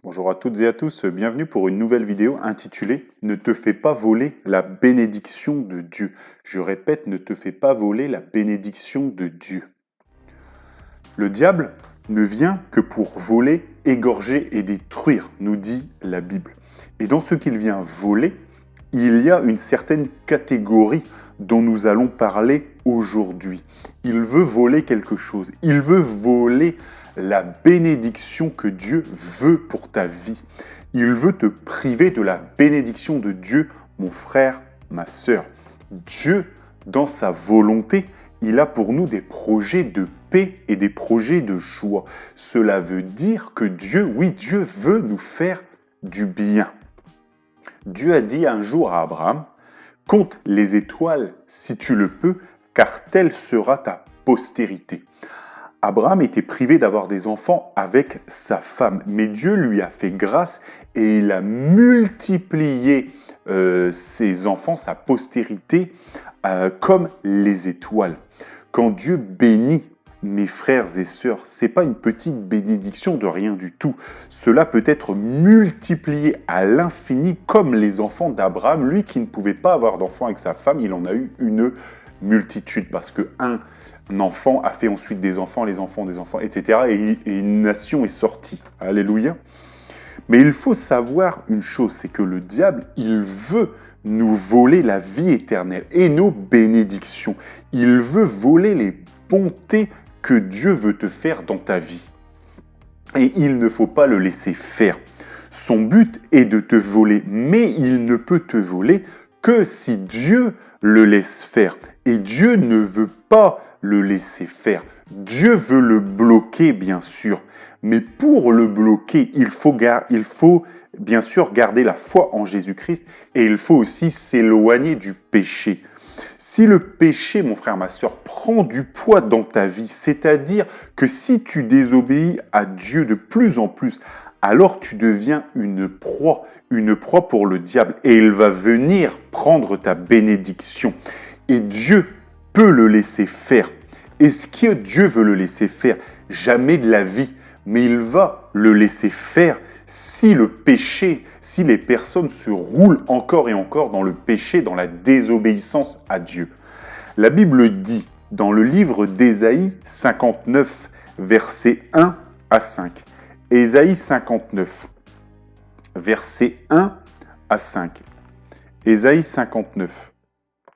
Bonjour à toutes et à tous, bienvenue pour une nouvelle vidéo intitulée « Ne te fais pas voler la bénédiction de Dieu ». Je répète, ne te fais pas voler la bénédiction de Dieu. Le diable ne vient que pour voler, égorger et détruire, nous dit la Bible. Et dans ce qu'il vient voler, il y a une certaine catégorie dont nous allons parler aujourd'hui. Il veut voler quelque chose, il veut voler la bénédiction que Dieu veut pour ta vie. Il veut te priver de la bénédiction de Dieu, mon frère, ma sœur. Dieu, dans sa volonté, il a pour nous des projets de paix et des projets de joie. Cela veut dire que Dieu, oui, Dieu veut nous faire du bien. Dieu a dit un jour à Abraham, « Compte les étoiles si tu le peux, car telle sera ta postérité. » Abraham était privé d'avoir des enfants avec sa femme, mais Dieu lui a fait grâce et il a multiplié ses enfants, sa postérité, comme les étoiles. Quand Dieu bénit mes frères et sœurs, ce n'est pas une petite bénédiction de rien du tout. Cela peut être multiplié à l'infini comme les enfants d'Abraham. Lui qui ne pouvait pas avoir d'enfants avec sa femme, il en a eu une multitude parce qu'un enfant a fait ensuite des enfants, les enfants des enfants, etc. Et une nation est sortie. Alléluia. Mais il faut savoir une chose, c'est que le diable, il veut nous voler la vie éternelle et nos bénédictions. Il veut voler les bontés que Dieu veut te faire dans ta vie. Et il ne faut pas le laisser faire. Son but est de te voler, mais il ne peut te voler que si Dieu le laisse faire. Et Dieu ne veut pas le laisser faire. Dieu veut le bloquer, bien sûr. Mais pour le bloquer, il faut bien sûr garder la foi en Jésus-Christ et il faut aussi s'éloigner du péché. Si le péché, mon frère, ma sœur, prend du poids dans ta vie, c'est-à-dire que si tu désobéis à Dieu de plus en plus, alors tu deviens une proie pour le diable et il va venir prendre ta bénédiction. Et Dieu peut le laisser faire. Est-ce que Dieu veut le laisser faire? Jamais de la vie. Mais il va le laisser faire si le péché, si les personnes se roulent encore et encore dans le péché, dans la désobéissance à Dieu. La Bible dit dans le livre d'Ésaïe 59, versets 1 à 5. Ésaïe 59, versets 1 à 5. Ésaïe 59,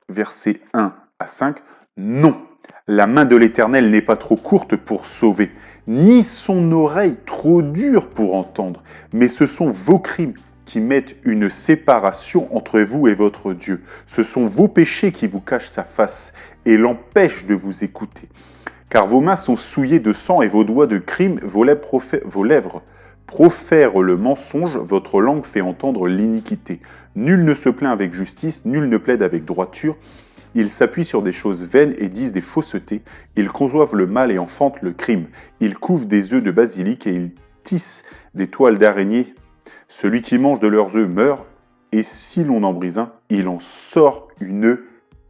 versets 1 à 5. Non, la main de l'Éternel n'est pas trop courte pour sauver, ni son oreille trop dure pour entendre, mais ce sont vos crimes qui mettent une séparation entre vous et votre Dieu. Ce sont vos péchés qui vous cachent sa face et l'empêchent de vous écouter. Car vos mains sont souillées de sang et vos doigts de crime, vos lèvres profèrent le mensonge, votre langue fait entendre l'iniquité. Nul ne se plaint avec justice, nul ne plaide avec droiture. Ils s'appuient sur des choses vaines et disent des faussetés. Ils conçoivent le mal et enfantent le crime. Ils couvent des œufs de basilic et ils tissent des toiles d'araignée. Celui qui mange de leurs œufs meurt, et si l'on en brise un, il en sort une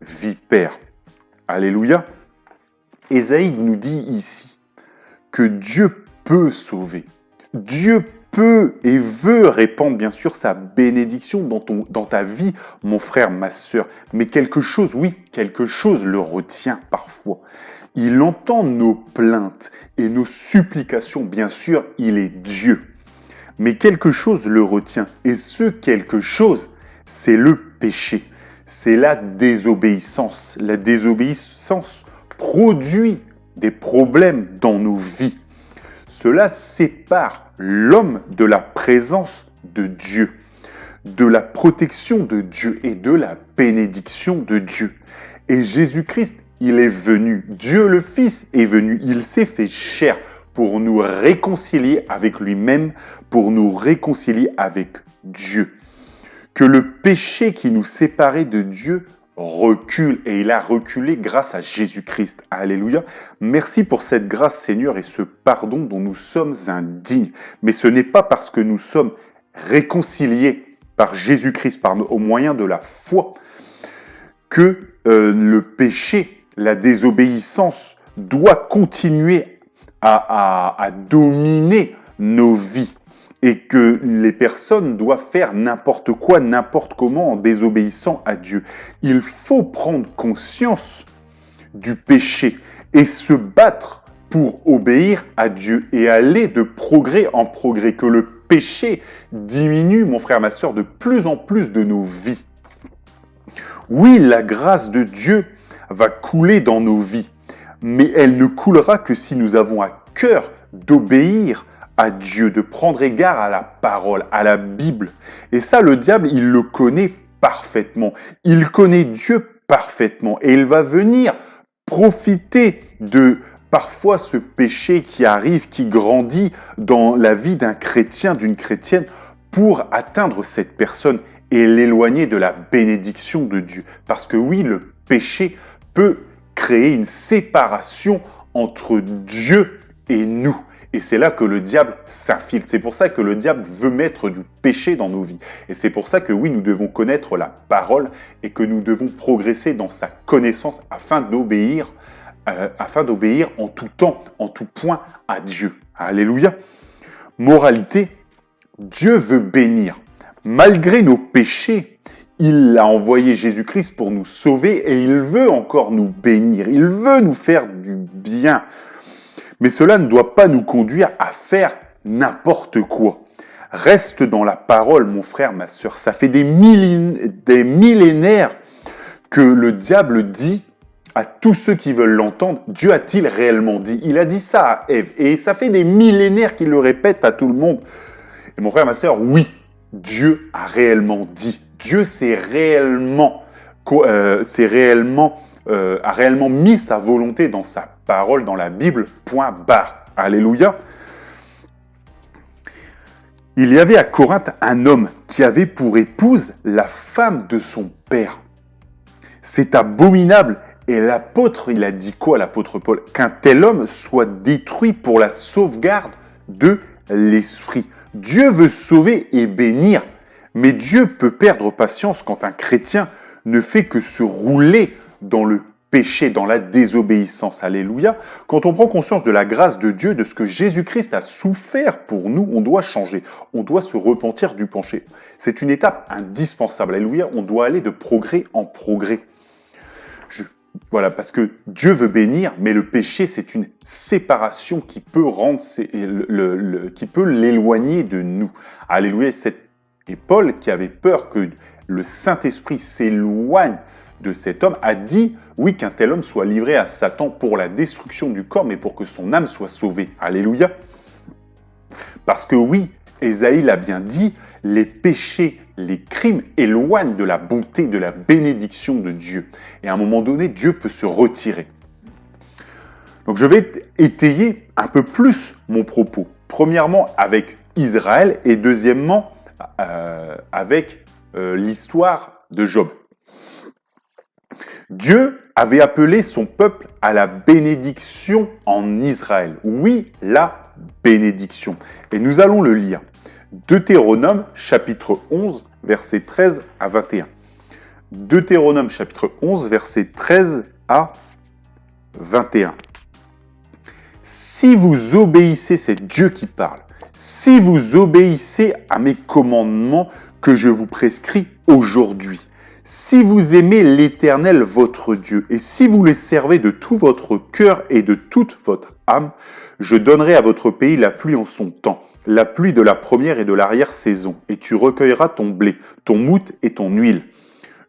vipère. Alléluia. Ésaïe nous dit ici que Dieu peut sauver. Dieu peut et veut répandre bien sûr sa bénédiction dans ta vie, mon frère, ma sœur. Mais quelque chose, oui, quelque chose le retient parfois. Il entend nos plaintes et nos supplications, bien sûr, il est Dieu. Mais quelque chose le retient. Et ce quelque chose, c'est le péché. C'est la désobéissance. La désobéissance produit des problèmes dans nos vies. Cela sépare l'homme de la présence de Dieu, de la protection de Dieu et de la bénédiction de Dieu. Et Jésus-Christ, il est venu, Dieu le Fils est venu, il s'est fait chair pour nous réconcilier avec lui-même, pour nous réconcilier avec Dieu. Que le péché qui nous séparait de Dieu recule et il a reculé grâce à Jésus-Christ. Alléluia. Merci pour cette grâce, Seigneur, et ce pardon dont nous sommes indignes. Mais ce n'est pas parce que nous sommes réconciliés par Jésus-Christ, au moyen de la foi, que le péché, la désobéissance doit continuer à dominer nos vies. et que les personnes doivent faire n'importe quoi, n'importe comment en désobéissant à Dieu. Il faut prendre conscience du péché et se battre pour obéir à Dieu et aller de progrès en progrès, que le péché diminue, mon frère, ma sœur, de plus en plus de nos vies. Oui, la grâce de Dieu va couler dans nos vies, mais elle ne coulera que si nous avons à cœur d'obéir à Dieu, de prendre égard à la parole, à la Bible. Et ça, le diable, il le connaît parfaitement. Il connaît Dieu parfaitement et il va venir profiter de parfois ce péché qui arrive, qui grandit dans la vie d'un chrétien, d'une chrétienne, pour atteindre cette personne et l'éloigner de la bénédiction de Dieu. Parce que oui, le péché peut créer une séparation entre Dieu et nous. Et c'est là que le diable s'infiltre. C'est pour ça que le diable veut mettre du péché dans nos vies. Et c'est pour ça que oui, nous devons connaître la parole et que nous devons progresser dans sa connaissance afin d'obéir en tout temps, en tout point à Dieu. Alléluia. Moralité, Dieu veut bénir. Malgré nos péchés, il a envoyé Jésus-Christ pour nous sauver et il veut encore nous bénir. Il veut nous faire du bien. Mais cela ne doit pas nous conduire à faire n'importe quoi. Reste dans la parole, mon frère, ma sœur. Ça fait des millénaires que le diable dit à tous ceux qui veulent l'entendre, Dieu a-t-il réellement dit? Il a dit ça à Ève. Et ça fait des millénaires qu'il le répète à tout le monde. Et mon frère, ma sœur, oui, Dieu a réellement dit. Dieu a réellement mis sa volonté dans sa parole, dans la Bible, point barre. Alléluia. Il y avait à Corinthe un homme qui avait pour épouse la femme de son père. C'est abominable. Et l'apôtre, il a dit quoi, l'apôtre Paul? Qu'un tel homme soit détruit pour la sauvegarde de l'esprit. Dieu veut sauver et bénir, mais Dieu peut perdre patience quand un chrétien ne fait que se rouler dans le péché, dans la désobéissance. Alléluia. Quand on prend conscience de la grâce de Dieu, de ce que Jésus-Christ a souffert pour nous, on doit changer. On doit se repentir du péché. C'est une étape indispensable. Alléluia. On doit aller de progrès en progrès. Voilà, parce que Dieu veut bénir, mais le péché, c'est une séparation qui peut qui peut l'éloigner de nous. Alléluia. Et Paul, qui avait peur que le Saint-Esprit s'éloigne de cet homme, a dit, oui, qu'un tel homme soit livré à Satan pour la destruction du corps, mais pour que son âme soit sauvée. Alléluia. Parce que oui, Ésaïe l'a bien dit, les péchés, les crimes éloignent de la bonté, de la bénédiction de Dieu. Et à un moment donné, Dieu peut se retirer. Donc je vais étayer un peu plus mon propos. Premièrement, avec Israël et deuxièmement, avec l'histoire de Job. Dieu avait appelé son peuple à la bénédiction en Israël. Oui, la bénédiction. Et nous allons le lire. Deutéronome, chapitre 11, versets 13 à 21. Deutéronome, chapitre 11, versets 13 à 21. Si vous obéissez, c'est Dieu qui parle, si vous obéissez à mes commandements que je vous prescris aujourd'hui, si vous aimez l'Éternel votre Dieu, et si vous le servez de tout votre cœur et de toute votre âme, je donnerai à votre pays la pluie en son temps, la pluie de la première et de l'arrière-saison, et tu recueilleras ton blé, ton moût et ton huile.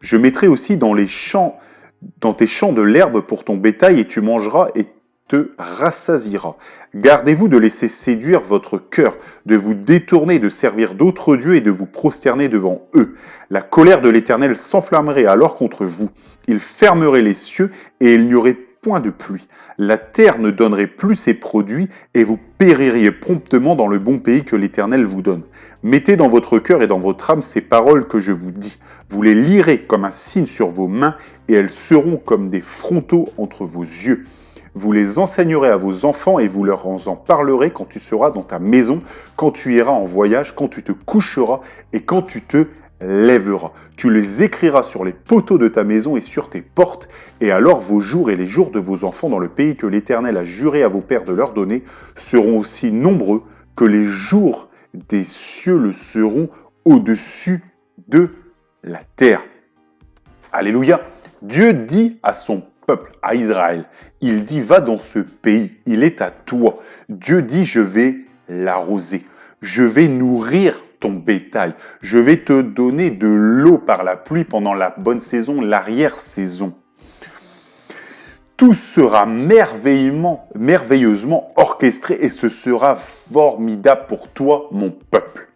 Je mettrai aussi dans tes champs de l'herbe pour ton bétail, et tu mangeras et te rassasieras. Gardez-vous de laisser séduire votre cœur, de vous détourner de servir d'autres dieux et de vous prosterner devant eux. La colère de l'Éternel s'enflammerait alors contre vous. Il fermerait les cieux et il n'y aurait point de pluie. La terre ne donnerait plus ses produits et vous péririez promptement dans le bon pays que l'Éternel vous donne. Mettez dans votre cœur et dans votre âme ces paroles que je vous dis. Vous les lirez comme un signe sur vos mains et elles seront comme des frontaux entre vos yeux. Vous les enseignerez à vos enfants et vous leur en parlerez quand tu seras dans ta maison, quand tu iras en voyage, quand tu te coucheras et quand tu te lèveras. Tu les écriras sur les poteaux de ta maison et sur tes portes, et alors vos jours et les jours de vos enfants dans le pays que l'Éternel a juré à vos pères de leur donner seront aussi nombreux que les jours des cieux le seront au-dessus de la terre. Alléluia. Dieu dit à son peuple, à Israël, il dit, va dans ce pays, il est à toi. Dieu dit, je vais l'arroser, je vais nourrir ton bétail, je vais te donner de l'eau par la pluie pendant la bonne saison, l'arrière-saison. Tout sera merveilleusement orchestré et ce sera formidable pour toi, mon peuple.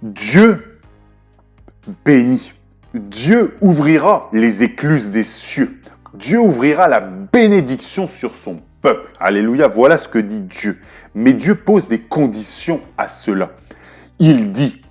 Dieu bénit. Dieu ouvrira les écluses des cieux. Dieu ouvrira la bénédiction sur son peuple. Alléluia, voilà ce que dit Dieu. Mais Dieu pose des conditions à cela. Il dit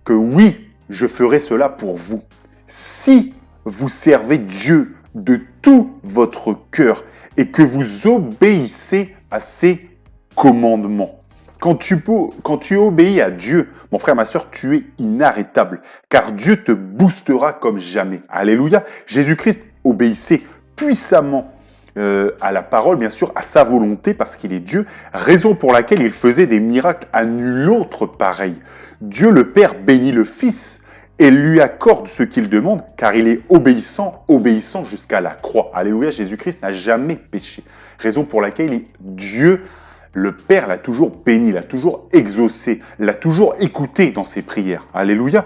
que oui, je ferai cela pour vous. Si vous servez Dieu de tout votre cœur et que vous obéissez à ses commandements. Quand tu obéis à Dieu, mon frère, ma soeur, tu es inarrêtable, car Dieu te boostera comme jamais. Alléluia. Jésus-Christ obéissait puissamment à la parole, bien sûr, à sa volonté, parce qu'il est Dieu, raison pour laquelle il faisait des miracles à nul autre pareil. Dieu le Père bénit le Fils et lui accorde ce qu'il demande, car il est obéissant jusqu'à la croix. Alléluia, Jésus-Christ n'a jamais péché. Raison pour laquelle Dieu, le Père, l'a toujours béni, l'a toujours exaucé, l'a toujours écouté dans ses prières. Alléluia.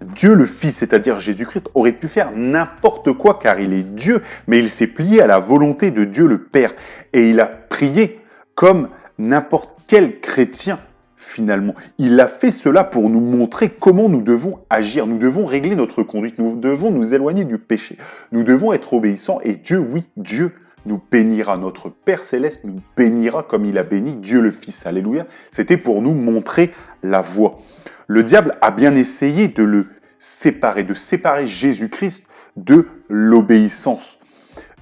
Dieu le Fils, c'est-à-dire Jésus-Christ, aurait pu faire n'importe quoi car il est Dieu, mais il s'est plié à la volonté de Dieu le Père. Et il a prié comme n'importe quel chrétien, finalement. Il a fait cela pour nous montrer comment nous devons agir. Nous devons régler notre conduite. Nous devons nous éloigner du péché. Nous devons être obéissants. Et Dieu, oui, Dieu nous bénira. Notre Père Céleste nous bénira comme il a béni Dieu le Fils. Alléluia. C'était pour nous montrer la voie. Le diable a bien essayé de séparer Jésus-Christ de l'obéissance.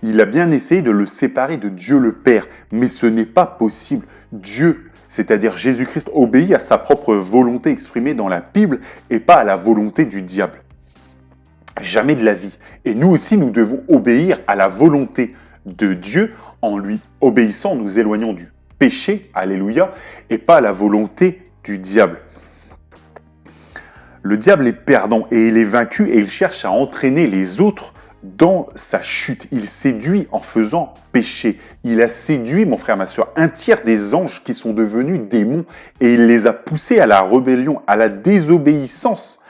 Il a bien essayé de le séparer de Dieu le Père, mais ce n'est pas possible. Dieu, c'est-à-dire Jésus-Christ, obéit à sa propre volonté exprimée dans la Bible et pas à la volonté du diable. Jamais de la vie. Et nous aussi, nous devons obéir à la volonté de Dieu en lui obéissant, nous éloignons du péché, alléluia, et pas à la volonté du diable. Le diable est perdant et il est vaincu et il cherche à entraîner les autres dans sa chute. Il séduit en faisant péché. Il a séduit, mon frère, ma soeur, un tiers des anges qui sont devenus démons et il les a poussés à la rébellion, à la désobéissance.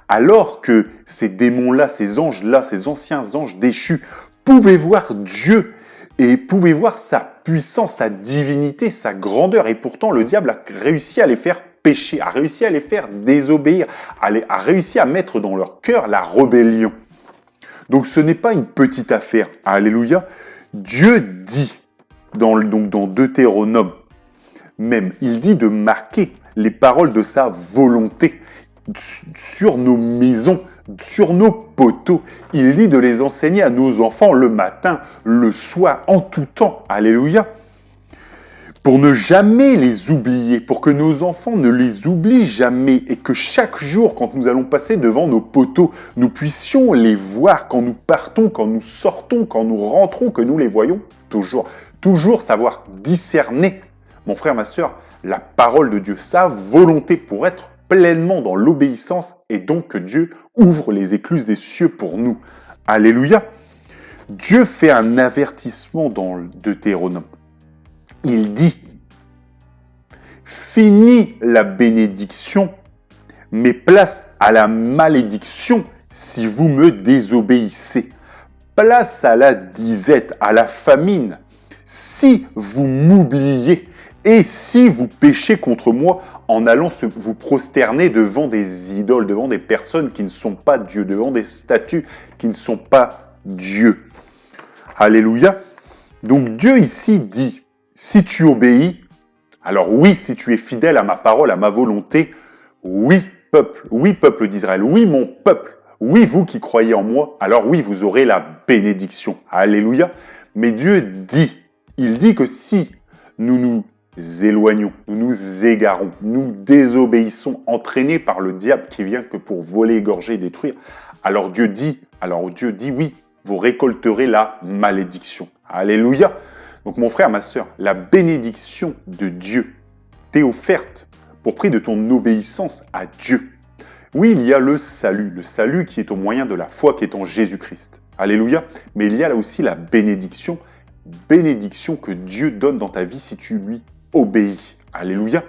Alors que ces démons-là, ces anges-là, ces anciens anges déchus pouvaient voir Dieu et pouvaient voir sa puissance, sa divinité, sa grandeur. Et pourtant, le diable a réussi à les faire pécher, a réussi à les faire désobéir, a réussi à mettre dans leur cœur la rébellion. Donc ce n'est pas une petite affaire. Alléluia. Dieu dit, dans Deutéronome même, il dit de marquer les paroles de sa volonté sur nos maisons, sur nos poteaux. Il dit de les enseigner à nos enfants le matin, le soir, en tout temps. Alléluia. Pour ne jamais les oublier, pour que nos enfants ne les oublient jamais et que chaque jour, quand nous allons passer devant nos poteaux, nous puissions les voir quand nous partons, quand nous sortons, quand nous rentrons, que nous les voyons toujours savoir discerner, mon frère, ma soeur, la parole de Dieu, sa volonté pour être pleinement dans l'obéissance et donc que Dieu ouvre les écluses des cieux pour nous. Alléluia. Dieu fait un avertissement dans le Deutéronome. Il dit, finis la bénédiction, mais place à la malédiction si vous me désobéissez. Place à la disette, à la famine, si vous m'oubliez et si vous péchez contre moi en allant vous prosterner devant des idoles, devant des personnes qui ne sont pas Dieu, devant des statues qui ne sont pas Dieu. Alléluia. Donc Dieu ici dit, si tu obéis, alors oui, si tu es fidèle à ma parole, à ma volonté, oui, peuple d'Israël, oui, mon peuple, oui, vous qui croyez en moi, alors oui, vous aurez la bénédiction. Alléluia. Mais Dieu dit, il dit que si nous nous éloignons, nous nous égarons, nous désobéissons, entraînés par le diable qui vient que pour voler, égorger et détruire, alors Dieu dit, oui, vous récolterez la malédiction. Alléluia. Donc mon frère, ma soeur, la bénédiction de Dieu t'est offerte pour prix de ton obéissance à Dieu. Oui, il y a le salut qui est au moyen de la foi qui est en Jésus-Christ. Alléluia. Mais il y a là aussi la bénédiction que Dieu donne dans ta vie si tu lui obéis. Alléluia.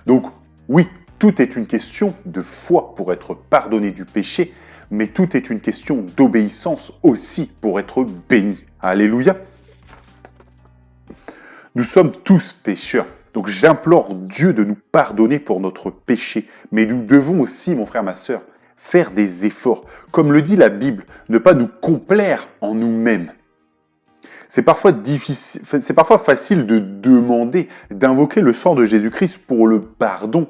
Donc, oui, tout est une question de foi pour être pardonné du péché, mais tout est une question d'obéissance aussi pour être béni. Alléluia. Nous sommes tous pécheurs. Donc j'implore Dieu de nous pardonner pour notre péché. Mais nous devons aussi, mon frère, ma sœur, faire des efforts. Comme le dit la Bible, ne pas nous complaire en nous-mêmes. C'est parfois facile de demander, d'invoquer le sang de Jésus-Christ pour le pardon,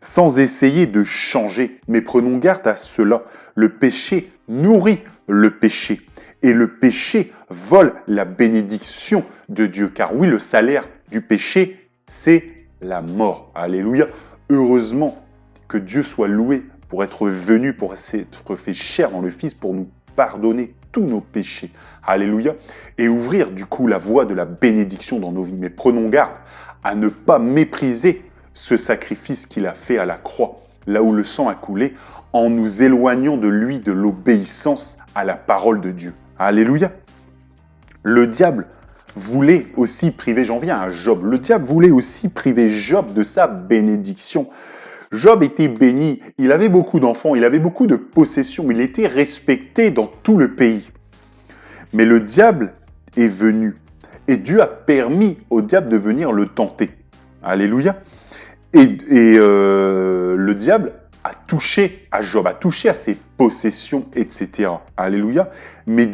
sans essayer de changer. Mais prenons garde à cela. Le péché nourrit le péché. Et le péché vole la bénédiction de Dieu. Car oui, le salaire du péché, c'est la mort. Alléluia. Heureusement que Dieu soit loué pour être venu, pour s'être fait chair dans le Fils, pour nous pardonner tous nos péchés. Alléluia. Et ouvrir du coup la voie de la bénédiction dans nos vies. Mais prenons garde à ne pas mépriser ce sacrifice qu'il a fait à la croix, là où le sang a coulé, en nous éloignant de lui, de l'obéissance à la parole de Dieu. Alléluia. Le diable voulait aussi priver, j'en viens à Job, le diable voulait aussi priver Job de sa bénédiction. Job était béni, il avait beaucoup d'enfants, il avait beaucoup de possessions, il était respecté dans tout le pays. Mais le diable est venu et Dieu a permis au diable de venir le tenter. Alléluia. Et le diable a touché à Job, a touché à ses possessions, etc. Alléluia. Mais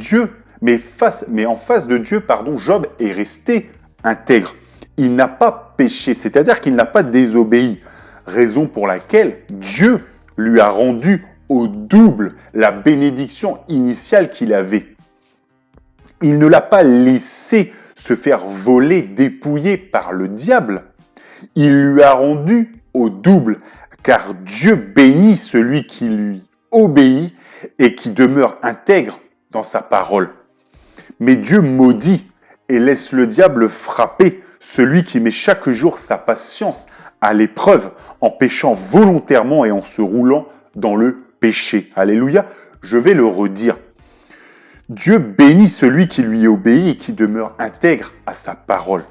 en face de Dieu, Job est resté intègre. Il n'a pas péché, c'est-à-dire qu'il n'a pas désobéi. Raison pour laquelle Dieu lui a rendu au double la bénédiction initiale qu'il avait. Il ne l'a pas laissé se faire voler, dépouiller par le diable. Il lui a rendu au double, car Dieu bénit celui qui lui obéit et qui demeure intègre dans sa parole. Mais Dieu maudit et laisse le diable frapper celui qui met chaque jour sa patience à l'épreuve en péchant volontairement et en se roulant dans le péché. Alléluia. Je vais le redire. Dieu bénit celui qui lui obéit et qui demeure intègre à sa parole.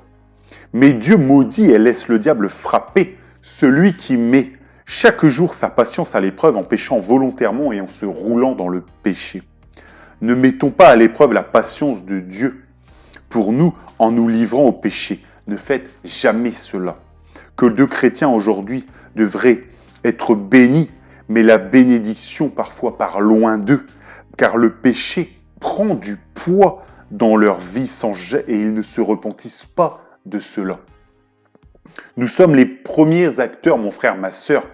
Mais Dieu maudit et laisse le diable frapper celui qui met chaque jour sa patience à l'épreuve en péchant volontairement et en se roulant dans le péché. Ne mettons pas à l'épreuve la patience de Dieu pour nous en nous livrant au péché. Ne faites jamais cela. Que deux chrétiens aujourd'hui devraient être bénis, mais la bénédiction parfois par loin d'eux, car le péché prend du poids dans leur vie et ils ne se repentissent pas de cela. Nous sommes les premiers acteurs, mon frère, ma sœur,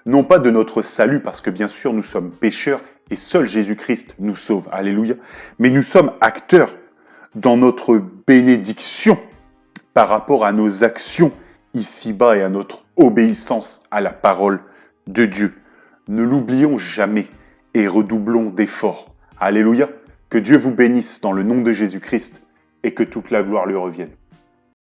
non pas de notre salut, parce que bien sûr nous sommes pécheurs et seul Jésus-Christ nous sauve, alléluia, mais nous sommes acteurs dans notre bénédiction par rapport à nos actions ici-bas et à notre obéissance à la parole de Dieu. Ne l'oublions jamais et redoublons d'efforts. Alléluia. Que Dieu vous bénisse dans le nom de Jésus-Christ et que toute la gloire lui revienne.